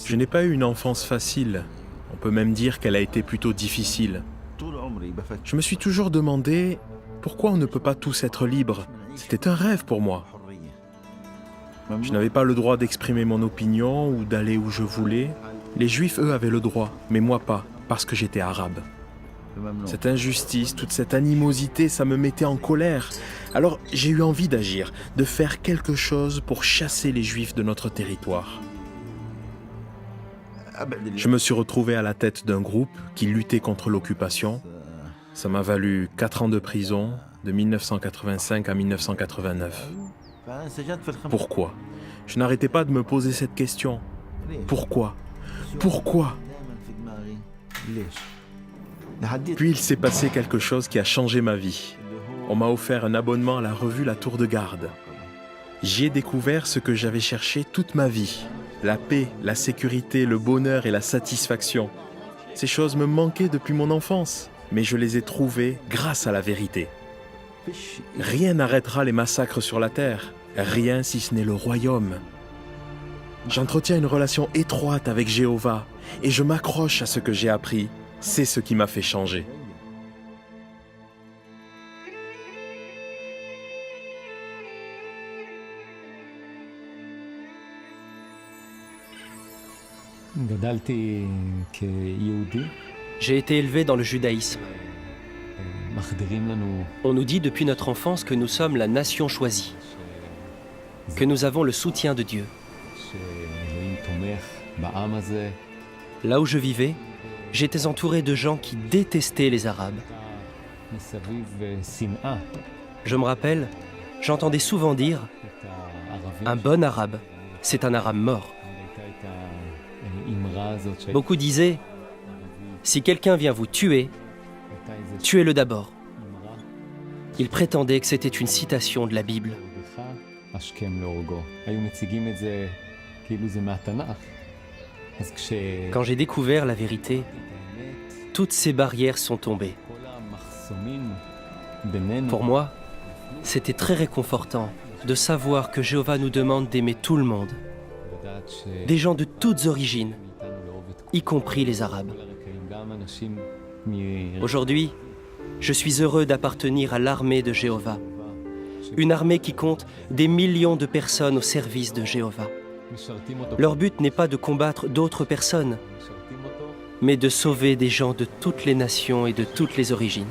Je n'ai pas eu une enfance facile. On peut même dire qu'elle a été plutôt difficile. Je me suis toujours demandé pourquoi on ne peut pas tous être libres. C'était un rêve pour moi. Je n'avais pas le droit d'exprimer mon opinion ou d'aller où je voulais. Les Juifs, eux, avaient le droit, mais moi pas, parce que j'étais arabe. Cette injustice, toute cette animosité, ça me mettait en colère. Alors j'ai eu envie d'agir, de faire quelque chose pour chasser les Juifs de notre territoire. Je me suis retrouvé à la tête d'un groupe qui luttait contre l'occupation. Ça m'a valu 4 ans de prison, de 1985 à 1989. Pourquoi? Je n'arrêtais pas de me poser cette question. Pourquoi? Pourquoi? Puis il s'est passé quelque chose qui a changé ma vie. On m'a offert un abonnement à la revue La Tour de Garde. J'y ai découvert ce que j'avais cherché toute ma vie. La paix, la sécurité, le bonheur et la satisfaction. Ces choses me manquaient depuis mon enfance, mais je les ai trouvées grâce à la vérité. Rien n'arrêtera les massacres sur la terre, rien si ce n'est le royaume. J'entretiens une relation étroite avec Jéhovah et je m'accroche à ce que j'ai appris. C'est ce qui m'a fait changer. J'ai été élevé dans le judaïsme. On nous dit depuis notre enfance que nous sommes la nation choisie, que nous avons le soutien de Dieu. Là où je vivais, j'étais entouré de gens qui détestaient les Arabes. Je me rappelle, j'entendais souvent dire « Un bon Arabe, c'est un Arabe mort ». Beaucoup disaient « Si quelqu'un vient vous tuer, tuez-le d'abord ». Ils prétendaient que c'était une citation de la Bible. Quand j'ai découvert la vérité, toutes ces barrières sont tombées. Pour moi, c'était très réconfortant de savoir que Jéhovah nous demande d'aimer tout le monde, des gens de toutes origines, y compris les Arabes. Aujourd'hui, je suis heureux d'appartenir à l'armée de Jéhovah, une armée qui compte des millions de personnes au service de Jéhovah. Leur but n'est pas de combattre d'autres personnes, mais de sauver des gens de toutes les nations et de toutes les origines.